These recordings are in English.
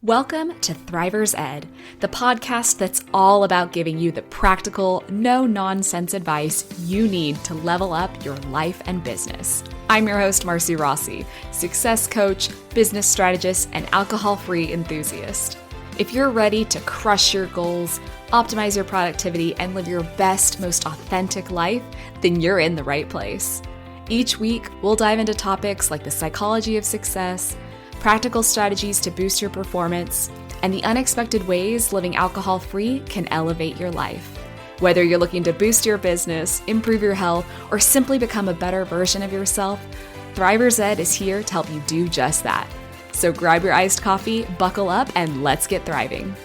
Welcome to Thriver's Ed, the podcast that's all about giving you the practical, no-nonsense advice you need to level up your life and business. I'm your host, Marcy Rossi, success coach, business strategist, and alcohol-free enthusiast. If you're ready to crush your goals, optimize your productivity, and live your best, most authentic life, then you're in the right place. Each week, we'll dive into topics like the psychology of success, practical strategies to boost your performance, and the unexpected ways living alcohol-free can elevate your life. Whether you're looking to boost your business, improve your health, or simply become a better version of yourself, Thriver's Ed is here to help you do just that. So grab your iced coffee, buckle up, and let's get thriving.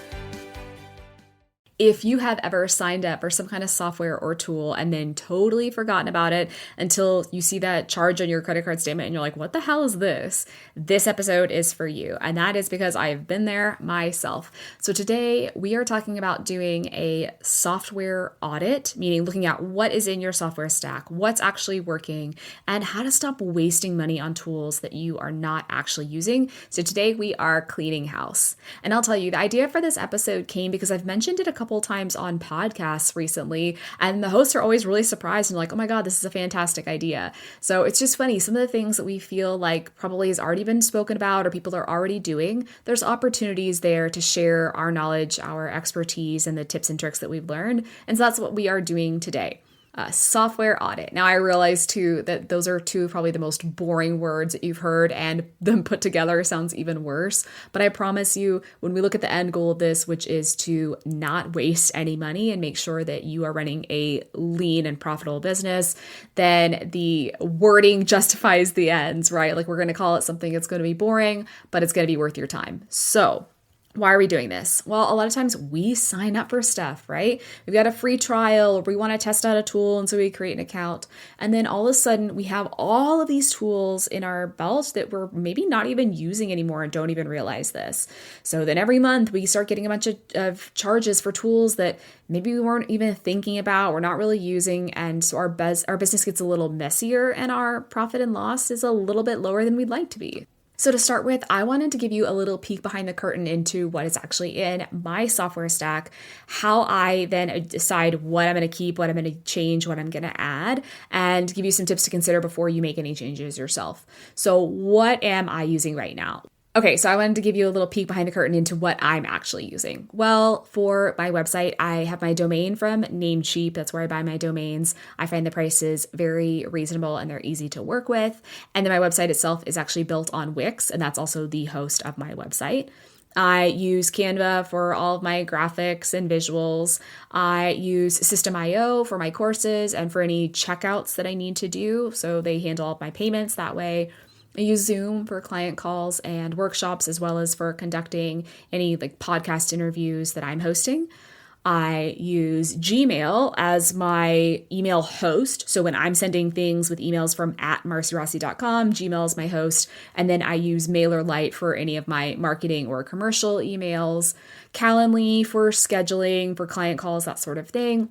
If you have ever signed up for some kind of software or tool and then totally forgotten about it until you see that charge on your credit card statement and you're like, what the hell is this? This episode is for you. And that is because I've been there myself. So today we are talking about doing a software audit, meaning looking at what is in your software stack, what's actually working, and how to stop wasting money on tools that you are not actually using. So today we are cleaning house. And I'll tell you, the idea for this episode came because I've mentioned it a couple times on podcasts recently, and the hosts are always really surprised and like, oh my God, this is a fantastic idea. So it's just funny. Some of the things that we feel like probably has already been spoken about or people are already doing, there's opportunities there to share our knowledge, our expertise, and the tips and tricks that we've learned. And so that's what we are doing today. Software audit. Now I realize too that those are two probably the most boring words that you've heard, and them put together sounds even worse. But I promise you, when we look at the end goal of this, which is to not waste any money and make sure that you are running a lean and profitable business, then the wording justifies the ends, right? Like we're going to call it something that's going to be boring, but it's going to be worth your time. So why are we doing this? Well, a lot of times we sign up for stuff, right? We've got a free trial, or we want to test out a tool, and so we create an account. And then all of a sudden, we have all of these tools in our belt that we're maybe not even using anymore and don't even realize this. So then every month, we start getting a bunch of charges for tools that maybe we weren't even thinking about, we're not really using, and so our business gets a little messier, and our profit and loss is a little bit lower than we'd like to be. So to start with, I wanted to give you a little peek behind the curtain into what is actually in my software stack, how I then decide what I'm going to keep, what I'm going to change, what I'm going to add, and give you some tips to consider before you make any changes yourself. So what am I using right now? Okay, so I wanted to give you a little peek behind the curtain into what I'm actually using. Well, for my website, I have my domain from Namecheap. That's where I buy my domains. I find the prices very reasonable and they're easy to work with. And then my website itself is actually built on Wix, and that's also the host of my website. I use Canva for all of my graphics and visuals. I use System.io for my courses and for any checkouts that I need to do. So they handle all of my payments that way. I use Zoom for client calls and workshops, as well as for conducting any podcast interviews that I'm hosting. I use Gmail as my email host. So when I'm sending things with emails from @marcyrossi.com, Gmail is my host. And then I use MailerLite for any of my marketing or commercial emails, Calendly for scheduling, for client calls, that sort of thing.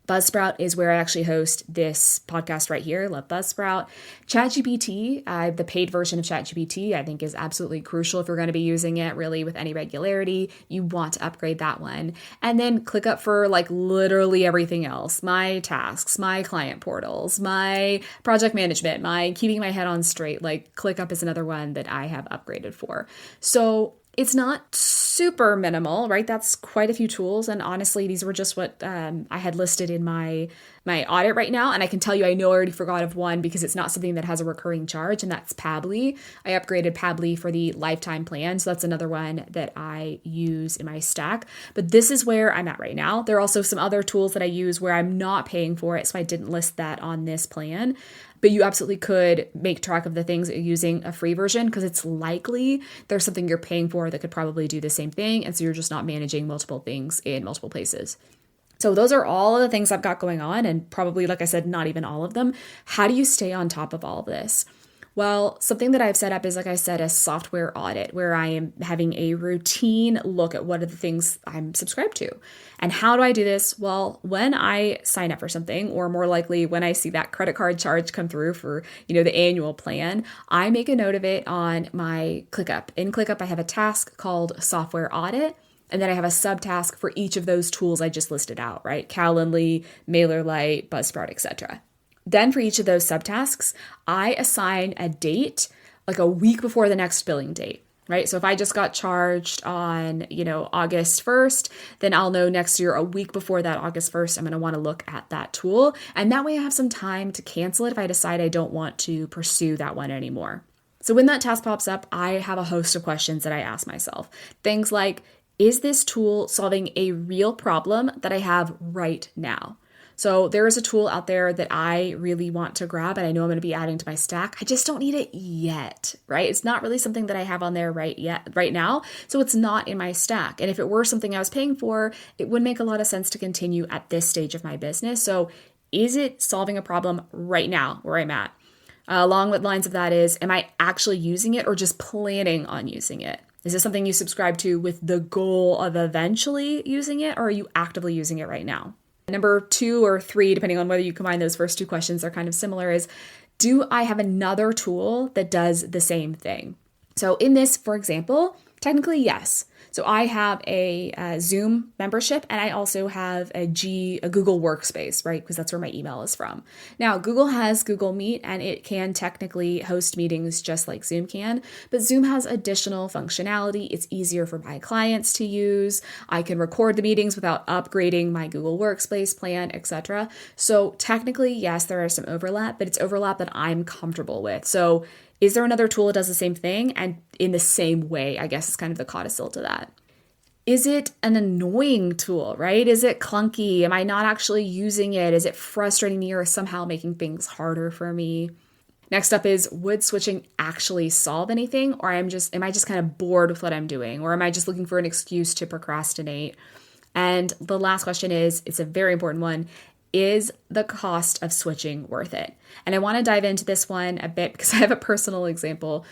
Buzzsprout is where I actually host this podcast right here. Love Buzzsprout. ChatGPT, the paid version of ChatGPT, I think is absolutely crucial if you're going to be using it really with any regularity. You want to upgrade that one. And then ClickUp for literally everything else. My tasks, my client portals, my project management, my keeping my head on straight. ClickUp is another one that I have upgraded for. So it's not super minimal, right? That's quite a few tools. And honestly, these were just what I had listed in my audit right now. And I can tell you, I know I already forgot of one because it's not something that has a recurring charge, and that's Pabbly. I upgraded Pabbly for the lifetime plan. So that's another one that I use in my stack. But this is where I'm at right now. There are also some other tools that I use where I'm not paying for it. So I didn't list that on this plan. But you absolutely could make track of the things that you're using a free version, because it's likely there's something you're paying for that could probably do the same thing. And so you're just not managing multiple things in multiple places. So those are all of the things I've got going on, and probably, like I said, not even all of them. How do you stay on top of all of this? Well, something that I've set up is, like I said, a software audit where I am having a routine look at what are the things I'm subscribed to. And how do I do this? Well, when I sign up for something, or more likely when I see that credit card charge come through for, the annual plan, I make a note of it on my ClickUp. In ClickUp, I have a task called software audit. And then I have a subtask for each of those tools I just listed out, right? Calendly, MailerLite, Buzzsprout, etc. Then for each of those subtasks, I assign a date like a week before the next billing date, right? So if I just got charged on, August 1st, then I'll know next year, a week before that August 1st, I'm going to want to look at that tool. And that way I have some time to cancel it if I decide I don't want to pursue that one anymore. So when that task pops up, I have a host of questions that I ask myself. Things like, is this tool solving a real problem that I have right now? So there is a tool out there that I really want to grab and I know I'm going to be adding to my stack. I just don't need it yet, right? It's not really something that I have on there right now. So it's not in my stack. And if it were something I was paying for, it would make a lot of sense to continue at this stage of my business. So is it solving a problem right now where I'm at? Along the lines of that is, am I actually using it or just planning on using it? Is this something you subscribe to with the goal of eventually using it, or are you actively using it right now? Number 2 or 3, depending on whether you combine those first 2 questions, are kind of similar, is do I have another tool that does the same thing? So in this, for example, technically, yes. So I have a Zoom membership and I also have a Google Workspace, right? Because that's where my email is from. Now, Google has Google Meet and it can technically host meetings just like Zoom can, but Zoom has additional functionality. It's easier for my clients to use. I can record the meetings without upgrading my Google Workspace plan, etc. So technically, yes, there is some overlap, but it's overlap that I'm comfortable with. So is there another tool that does the same thing and in the same way? I guess is kind of the codicil to that. Is it an annoying tool, right? Is it clunky? Am I not actually using it? Is it frustrating me or somehow making things harder for me? Next up is, would switching actually solve anything? Or am I just kind of bored with what I'm doing? Or am I just looking for an excuse to procrastinate? And the last question is, it's a very important one. Is the cost of switching worth it? And I want to dive into this one a bit because I have a personal example.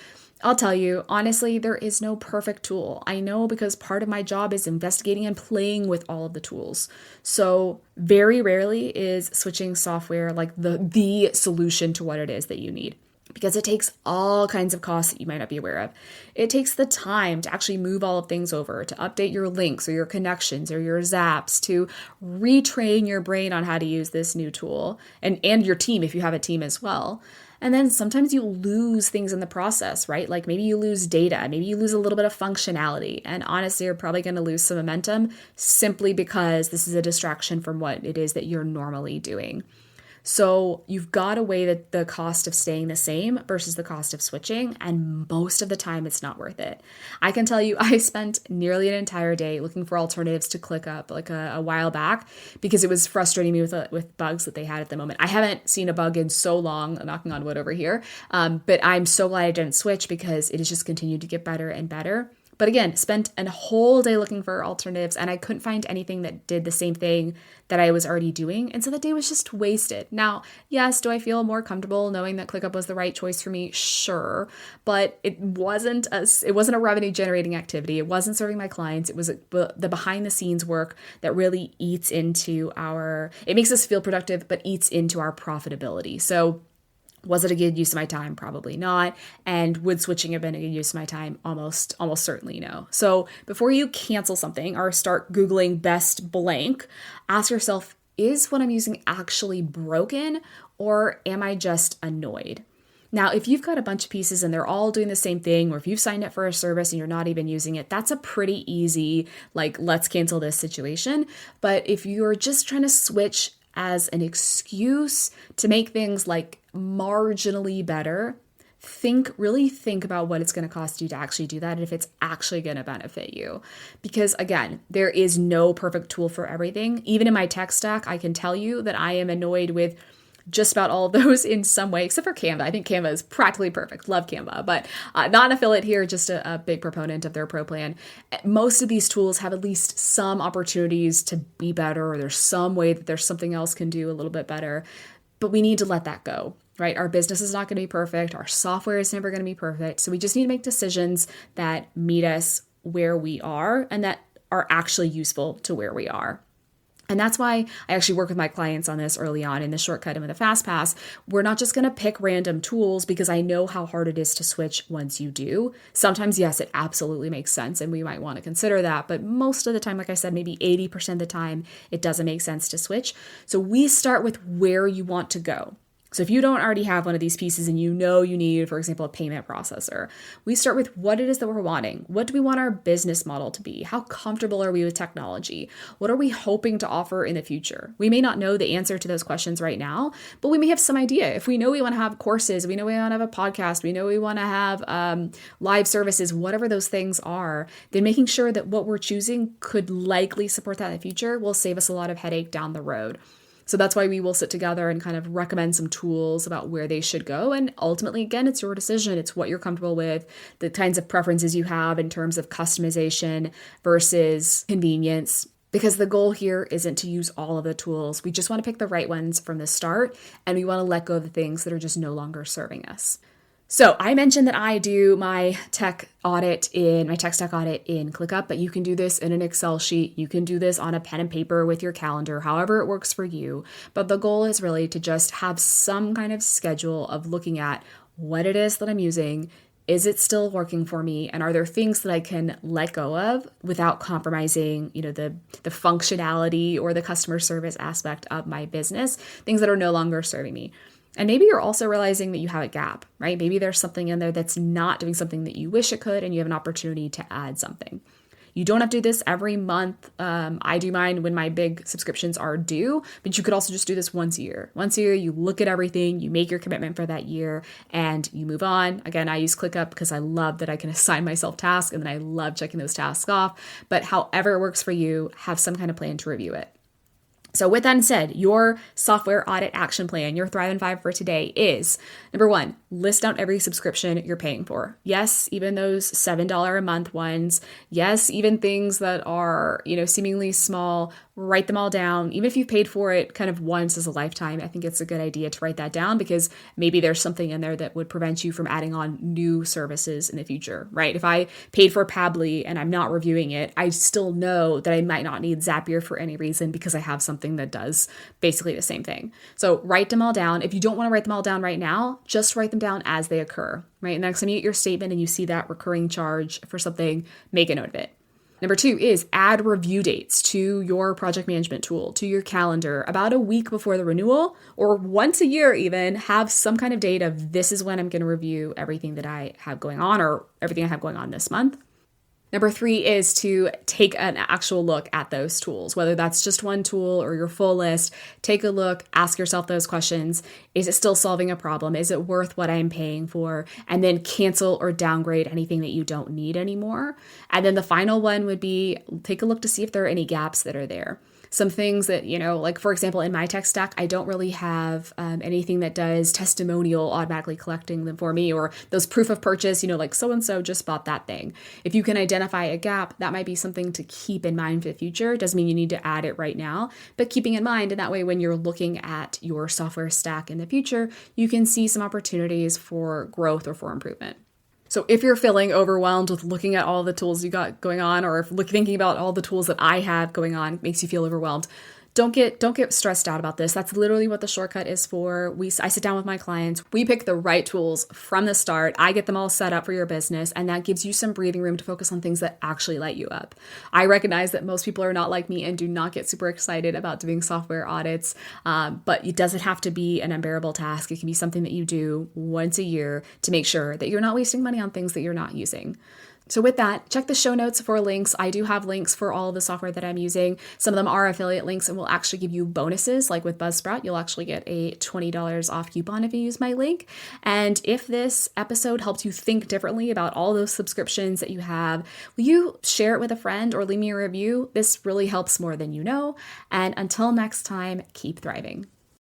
I'll tell you, honestly, there is no perfect tool. I know because part of my job is investigating and playing with all of the tools. So very rarely is switching software like the solution to what it is that you need, because it takes all kinds of costs that you might not be aware of. It takes the time to actually move all of things over, to update your links or your connections or your zaps, to retrain your brain on how to use this new tool, and your team if you have a team as well. And then sometimes you lose things in the process, right? Like maybe you lose data, maybe you lose a little bit of functionality. And honestly, you're probably going to lose some momentum simply because this is a distraction from what it is that you're normally doing. So you've got to weigh the cost of staying the same versus the cost of switching. And most of the time, it's not worth it. I can tell you, I spent nearly an entire day looking for alternatives to ClickUp like a while back because it was frustrating me with bugs that they had at the moment. I haven't seen a bug in so long, knocking on wood over here. But I'm so glad I didn't switch because it has just continued to get better and better. But again, spent a whole day looking for alternatives and I couldn't find anything that did the same thing that I was already doing. And so the day was just wasted. Now, yes, do I feel more comfortable knowing that ClickUp was the right choice for me? Sure. But it wasn't a revenue generating activity. It wasn't serving my clients. It was the behind the scenes work that really eats into it makes us feel productive, but eats into our profitability. So was it a good use of my time? Probably not. And would switching have been a good use of my time? Almost certainly no. So before you cancel something or start Googling best blank, ask yourself, is what I'm using actually broken or am I just annoyed? Now, if you've got a bunch of pieces and they're all doing the same thing, or if you've signed up for a service and you're not even using it, that's a pretty easy, let's cancel this situation. But if you're just trying to switch as an excuse to make things marginally better, really think about what it's going to cost you to actually do that and if it's actually going to benefit you. Because again, there is no perfect tool for everything. Even in my tech stack, I can tell you that I am annoyed with just about all of those in some way, except for Canva. I think Canva is practically perfect. Love Canva, but not an affiliate here, just a big proponent of their pro plan. Most of these tools have at least some opportunities to be better, or there's some way that there's something else can do a little bit better, but we need to let that go. right? Our business is not going to be perfect. Our software is never going to be perfect. So we just need to make decisions that meet us where we are and that are actually useful to where we are. And that's why I actually work with my clients on this early on in the shortcut and with the fast pass. We're not just going to pick random tools because I know how hard it is to switch once you do. Sometimes, yes, it absolutely makes sense and we might want to consider that. But most of the time, like I said, maybe 80% of the time, it doesn't make sense to switch. So we start with where you want to go. So if you don't already have one of these pieces and you know you need, for example, a payment processor, we start with what it is that we're wanting. What do we want our business model to be? How comfortable are we with technology? What are we hoping to offer in the future? We may not know the answer to those questions right now, but we may have some idea. If we know we want to have courses, we know we want to have a podcast, we know we want to have live services, whatever those things are, then making sure that what we're choosing could likely support that in the future will save us a lot of headache down the road. So that's why we will sit together and kind of recommend some tools about where they should go. And ultimately, again, it's your decision. It's what you're comfortable with, the kinds of preferences you have in terms of customization versus convenience. Because the goal here isn't to use all of the tools. We just want to pick the right ones from the start, and we want to let go of the things that are just no longer serving us. So I mentioned that I do my tech stack audit in ClickUp, but you can do this in an Excel sheet. You can do this on a pen and paper with your calendar, however it works for you. But the goal is really to just have some kind of schedule of looking at what it is that I'm using. Is it still working for me? And are there things that I can let go of without compromising, the functionality or the customer service aspect of my business, things that are no longer serving me? And maybe you're also realizing that you have a gap, right? Maybe there's something in there that's not doing something that you wish it could, and you have an opportunity to add something. You don't have to do this every month. I do mine when my big subscriptions are due, but you could also just do this once a year. Once a year, you look at everything, you make your commitment for that year, and you move on. Again, I use ClickUp because I love that I can assign myself tasks, and then I love checking those tasks off. But however it works for you, have some kind of plan to review it. So with that said, your software audit action plan, your Thrive in 5 for today is, number one, list out every subscription you're paying for. Yes, even those $7 a month ones. Yes, even things that are, seemingly small, write them all down. Even if you've paid for it kind of once as a lifetime, I think it's a good idea to write that down because maybe there's something in there that would prevent you from adding on new services in the future, right? If I paid for Pabbly and I'm not reviewing it, I still know that I might not need Zapier for any reason because I have something that does basically the same thing. So write them all down. If you don't want to write them all down right now, just write them down as they occur, right? Next time you get your statement and you see that recurring charge for something, make a note of it. Number two is add review dates to your project management tool, to your calendar about a week before the renewal, or once a year even, have some kind of date of this is when I'm going to review everything that I have going on or everything I have going on this month. Number three is to take an actual look at those tools, whether that's just one tool or your full list. Take a look, ask yourself those questions. Is it still solving a problem? Is it worth what I'm paying for? And then cancel or downgrade anything that you don't need anymore. And then the final one would be take a look to see if there are any gaps that are there. Some things that, like for example, in my tech stack, I don't really have anything that does testimonial automatically collecting them for me or those proof of purchase, like so-and-so just bought that thing. If you can identify a gap, that might be something to keep in mind for the future. It doesn't mean you need to add it right now, but keeping in mind, and that way when you're looking at your software stack in the future, you can see some opportunities for growth or for improvement. So if you're feeling overwhelmed with looking at all the tools you got going on, or if thinking about all the tools that I have going on makes you feel overwhelmed, don't get stressed out about this. That's literally what the shortcut is for. I sit down with my clients. We pick the right tools from the start. I get them all set up for your business, and that gives you some breathing room to focus on things that actually light you up. I recognize that most people are not like me and do not get super excited about doing software audits, but it doesn't have to be an unbearable task. It can be something that you do once a year to make sure that you're not wasting money on things that you're not using. So with that, check the show notes for links. I do have links for all of the software that I'm using. Some of them are affiliate links and will actually give you bonuses. Like with Buzzsprout, you'll actually get a $20 off coupon if you use my link. And if this episode helps you think differently about all those subscriptions that you have, will you share it with a friend or leave me a review? This really helps more than you know. And until next time, keep thriving.